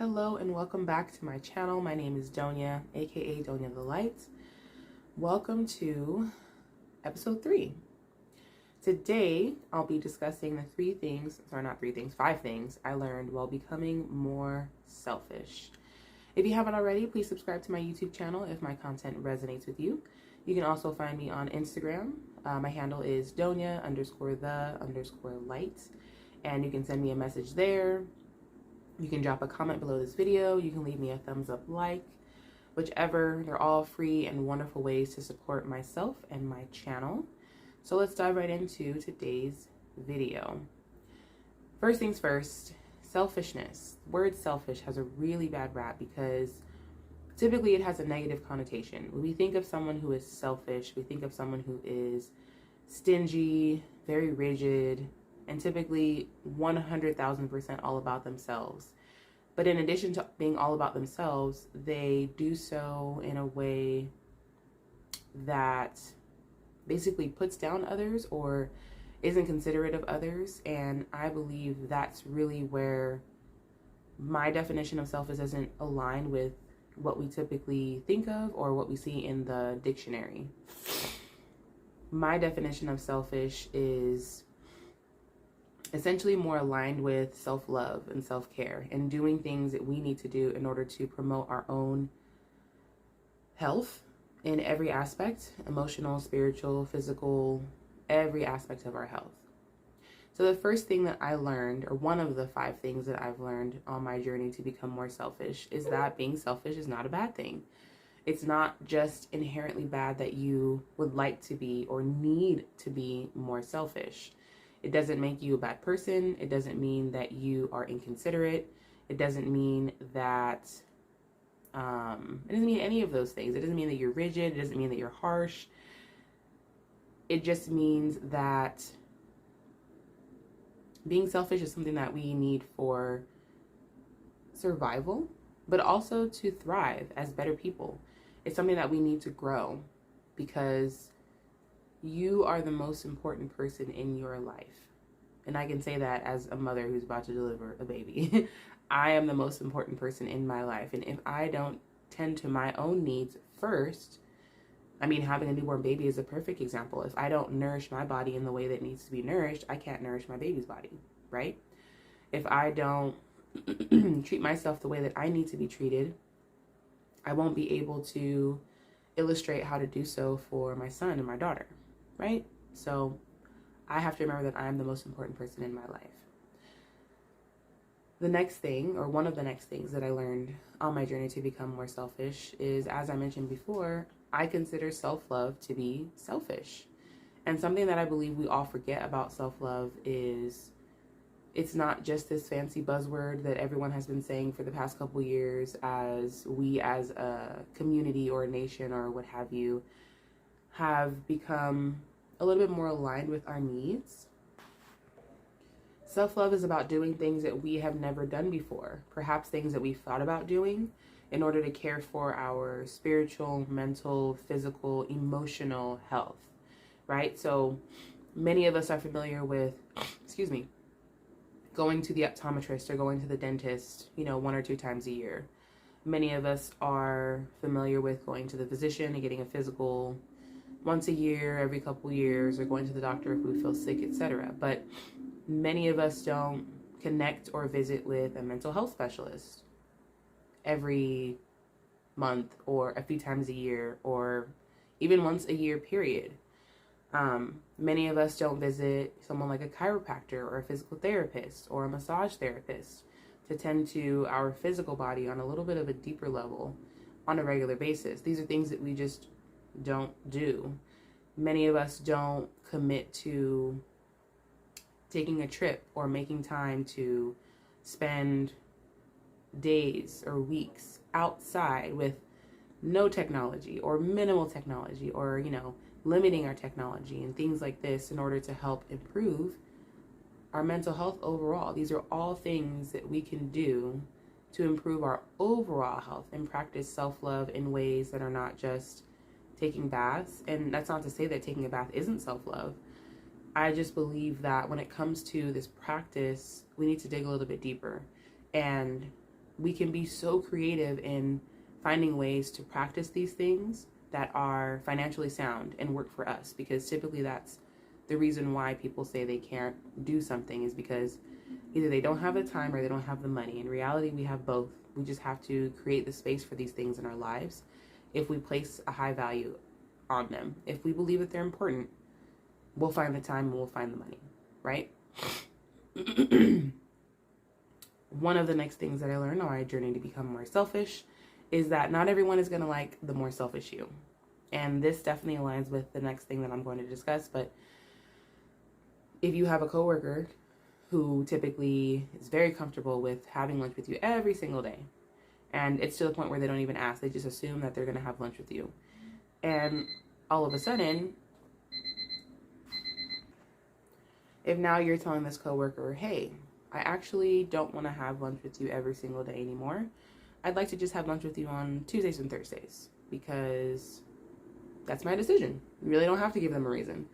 Hello and welcome back to my channel. My name is Donia, aka Donia the Light. Welcome to episode 3. Today I'll be discussing the 5 things I learned while becoming more selfish. If you haven't already, please subscribe to my YouTube channel if my content resonates with you. You can also find me on Instagram. My handle is Donia_the_light, and you can send me a message there. You can drop a comment below this video. You can leave me a thumbs up, whichever. They're all free and wonderful ways to support myself and my channel. So let's dive right into today's video. First things first, selfishness. The word selfish has a really bad rap because typically it has a negative connotation. When we think of someone who is selfish, we think of someone who is stingy, very rigid, and typically 100,000% all about themselves. But in addition to being all about themselves, they do so in a way that basically puts down others or isn't considerate of others. And I believe that's really where my definition of selfish doesn't align with what we typically think of or what we see in the dictionary. My definition of selfish is essentially more aligned with self-love and self-care and doing things that we need to do in order to promote our own health in every aspect, emotional, spiritual, physical, every aspect of our health. So the first thing that I learned, or one of the 5 things that I've learned on my journey to become more selfish, is that being selfish is not a bad thing. It's not just inherently bad that you would like to be or need to be more selfish. It doesn't make you a bad person. It doesn't mean that you are inconsiderate. It doesn't mean that, it doesn't mean any of those things. It doesn't mean that you're rigid. It doesn't mean that you're harsh. It just means that being selfish is something that we need for survival, but also to thrive as better people. It's something that we need to grow because you are the most important person in your life. And I can say that as a mother who's about to deliver a baby. I am the most important person in my life. And if I don't tend to my own needs first, having a newborn baby is a perfect example. If I don't nourish my body in the way that it needs to be nourished, I can't nourish my baby's body, right? If I don't treat myself the way that I need to be treated, I won't be able to illustrate how to do so for my son and my daughter. Right? So I have to remember that I am the most important person in my life. The next thing, or one of the next things that I learned on my journey to become more selfish is, as I mentioned before, I consider self-love to be selfish. And something that I believe we all forget about self-love is it's not just this fancy buzzword that everyone has been saying for the past couple years as we as a community or a nation or what have you have become a little bit more aligned with our needs. Self-love is about doing things that we have never done before, perhaps things that we've thought about doing in order to care for our spiritual, mental, physical, emotional health, right? So many of us are familiar with, going to the optometrist or going to the dentist, 1 or 2 times a year. Many of us are familiar with going to the physician and getting a physical once a year, every couple years, or going to the doctor if we feel sick, etc. But many of us don't connect or visit with a mental health specialist every month or a few times a year or even once a year, period. Many of us don't visit someone like a chiropractor or a physical therapist or a massage therapist to tend to our physical body on a little bit of a deeper level on a regular basis. These are things that we just don't do. Many of us don't commit to taking a trip or making time to spend days or weeks outside with no technology or minimal technology or, limiting our technology and things like this in order to help improve our mental health overall. These are all things that we can do to improve our overall health and practice self-love in ways that are not just taking baths. And that's not to say that taking a bath isn't self-love. I just believe that when it comes to this practice, we need to dig a little bit deeper. And we can be so creative in finding ways to practice these things that are financially sound and work for us, because typically that's the reason why people say they can't do something, is because either they don't have the time or they don't have the money. In reality, we have both. We just have to create the space for these things in our lives if we place a high value on them. If we believe that they're important, we'll find the time and we'll find the money, right? One of the next things that I learned on my journey to become more selfish is that not everyone is going to like the more selfish you. And this definitely aligns with the next thing that I'm going to discuss. But if you have a coworker who typically is very comfortable with having lunch with you every single day, and it's to the point where they don't even ask, they just assume that they're going to have lunch with you. And all of a sudden, if now you're telling this coworker, hey, I actually don't want to have lunch with you every single day anymore. I'd like to just have lunch with you on Tuesdays and Thursdays because that's my decision. You really don't have to give them a reason.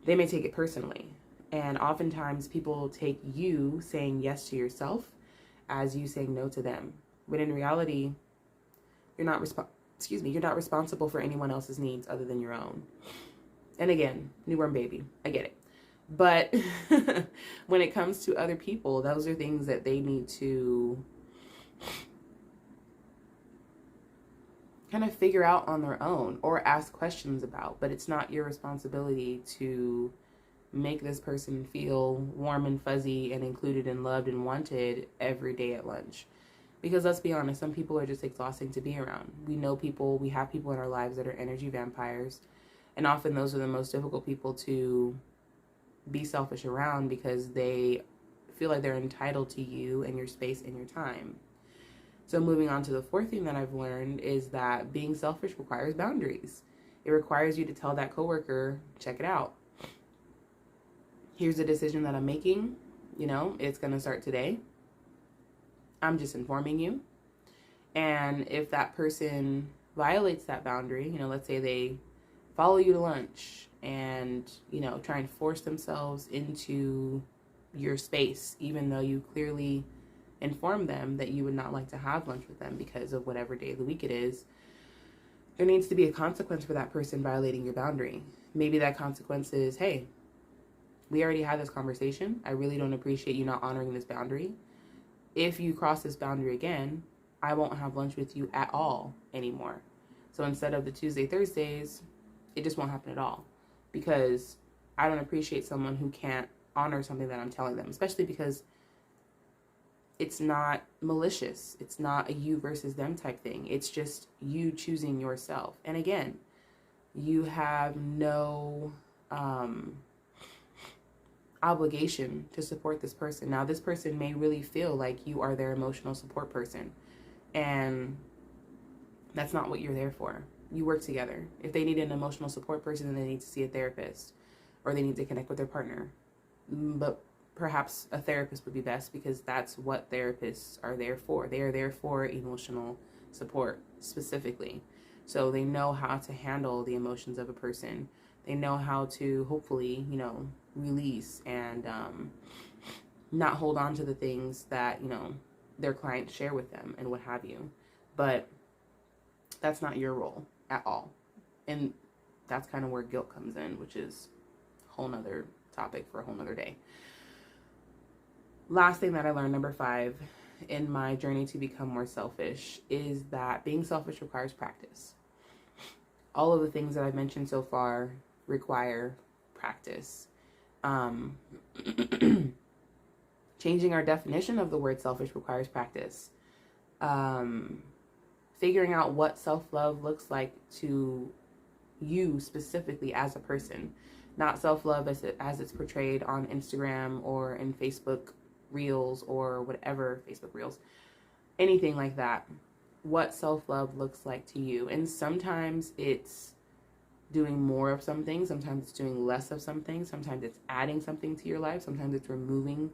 They may take it personally. And oftentimes people take you saying yes to yourself as you saying no to them. When in reality, you're not responsible for anyone else's needs other than your own. And again, newborn baby, I get it. But when it comes to other people, those are things that they need to kind of figure out on their own or ask questions about. But it's not your responsibility to make this person feel warm and fuzzy and included and loved and wanted every day at lunch. Because let's be honest, some people are just exhausting to be around. We know people, we have people in our lives that are energy vampires. And often those are the most difficult people to be selfish around because they feel like they're entitled to you and your space and your time. So moving on to the fourth thing that I've learned is that being selfish requires boundaries. It requires you to tell that coworker, check it out. Here's the decision that I'm making. You know, it's going to start today. I'm just informing you. And if that person violates that boundary, you know, let's say they follow you to lunch and, you know, try and force themselves into your space, even though you clearly informed them that you would not like to have lunch with them because of whatever day of the week it is, there needs to be a consequence for that person violating your boundary. Maybe that consequence is, hey, we already had this conversation. I really don't appreciate you not honoring this boundary. If you cross this boundary again, I won't have lunch with you at all anymore. So instead of the Tuesday, Thursdays, it just won't happen at all, because I don't appreciate someone who can't honor something that I'm telling them, especially because it's not malicious. It's not a you versus them type thing. It's just you choosing yourself. And again, you have no obligation to support this person. Now, this person may really feel like you are their emotional support person, and that's not what you're there for. You work together. If they need an emotional support person, then they need to see a therapist, or they need to connect with their partner. But perhaps a therapist would be best, because that's what therapists are there for. They are there for emotional support specifically. So they know how to handle the emotions of a person. They know how to hopefully, you know, release and not hold on to the things that, you know, their clients share with them and what have you. But that's not your role at all. And that's kind of where guilt comes in, which is a whole nother topic for a whole nother day. Last thing that I learned, number 5, in my journey to become more selfish, is that being selfish requires practice. All of the things that I've mentioned so far require practice. Changing our definition of the word selfish requires practice. Figuring out what self-love looks like to you specifically as a person. Not self-love as it's portrayed on Instagram or in Facebook Reels or whatever, Facebook Reels, anything like that. What self-love looks like to you. And sometimes it's doing more of something, sometimes it's doing less of something, sometimes it's adding something to your life, sometimes it's removing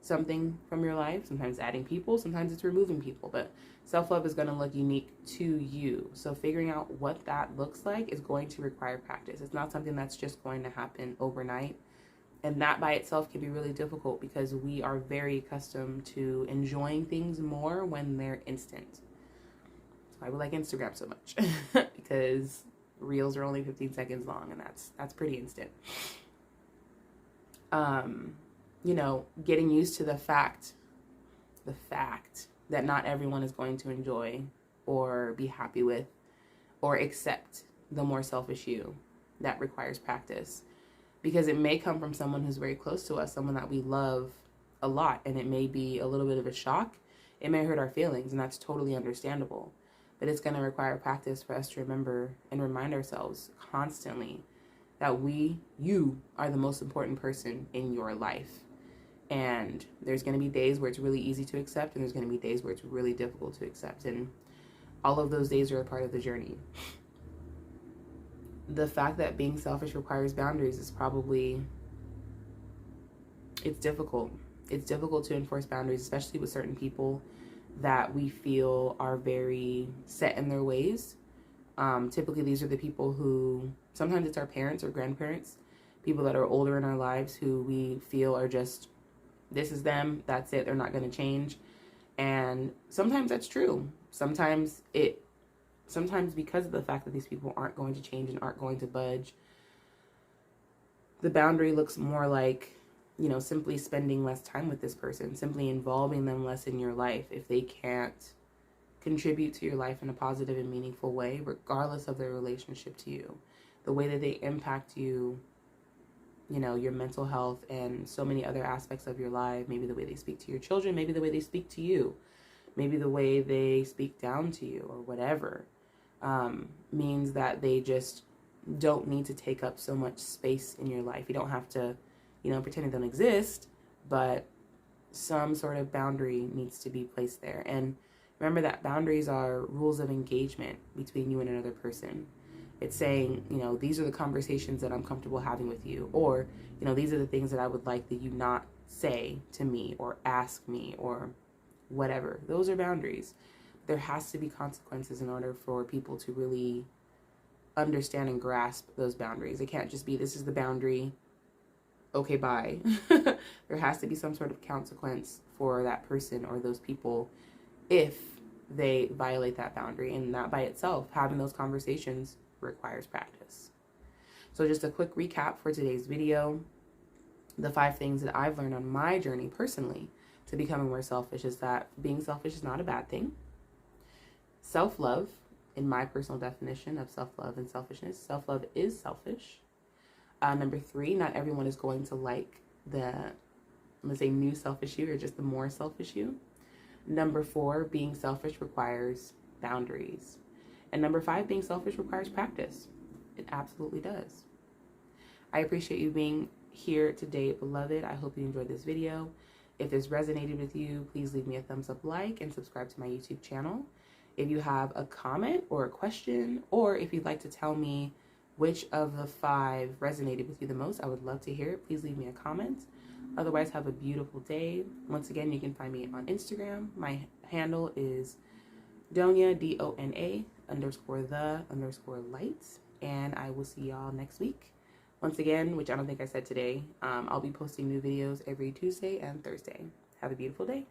something from your life, sometimes adding people, sometimes it's removing people. But self-love is going to look unique to you. So figuring out what that looks like is going to require practice. It's not something that's just going to happen overnight. And that by itself can be really difficult because we are very accustomed to enjoying things more when they're instant. That's why we like Instagram so much because reels are only 15 seconds long, and that's pretty instant. You know, getting used to the fact that not everyone is going to enjoy or be happy with or accept the more selfish you. That requires practice, because it may come from someone who's very close to us, someone that we love a lot, and it may be a little bit of a shock. It may hurt our feelings, and that's totally understandable. But it's going to require practice for us to remember and remind ourselves constantly that you are the most important person in your life. And there's going to be days where it's really easy to accept, and there's going to be days where it's really difficult to accept. And all of those days are a part of the journey. The fact that being selfish requires boundaries is probably, it's difficult. It's difficult to enforce boundaries, especially with certain people that we feel are very set in their ways. Typically, these are the people who, sometimes it's our parents or grandparents, people that are older in our lives who we feel are just, this is them, that's it, they're not going to change. And sometimes that's true. Sometimes because of the fact that these people aren't going to change and aren't going to budge, the boundary looks more like, you know, simply spending less time with this person, simply involving them less in your life if they can't contribute to your life in a positive and meaningful way, regardless of their relationship to you, the way that they impact you, you know, your mental health and so many other aspects of your life, maybe the way they speak to your children, maybe the way they speak to you, maybe the way they speak down to you or whatever, means that they just don't need to take up so much space in your life. You don't have to, you know, pretend they don't exist, but some sort of boundary needs to be placed there. And remember that boundaries are rules of engagement between you and another person. It's saying, you know, these are the conversations that I'm comfortable having with you, or, you know, these are the things that I would like that you not say to me or ask me or whatever. Those are boundaries. There has to be consequences in order for people to really understand and grasp those boundaries. It can't just be, this is the boundary, okay, bye. There has to be some sort of consequence for that person or those people if they violate that boundary. And that by itself, having those conversations requires practice. So just a quick recap for today's video. The 5 things that I've learned on my journey personally to becoming more selfish is that being selfish is not a bad thing. Self-love, in my personal definition of self-love and selfishness, self-love is selfish. Number 3, not everyone is going to like the, let's say, new selfish you or just the more selfish you. Number 4, being selfish requires boundaries. And number 5, being selfish requires practice. It absolutely does. I appreciate you being here today, beloved. I hope you enjoyed this video. If this resonated with you, please leave me a thumbs up, like, and subscribe to my YouTube channel. If you have a comment or a question, or if you'd like to tell me which of the 5 resonated with you the most, I would love to hear it. Please leave me a comment. Otherwise, have a beautiful day. Once again, you can find me on Instagram. My handle is Donia, DONA_the_lights. And I will see y'all next week. Once again, which I don't think I said today, I'll be posting new videos every Tuesday and Thursday. Have a beautiful day.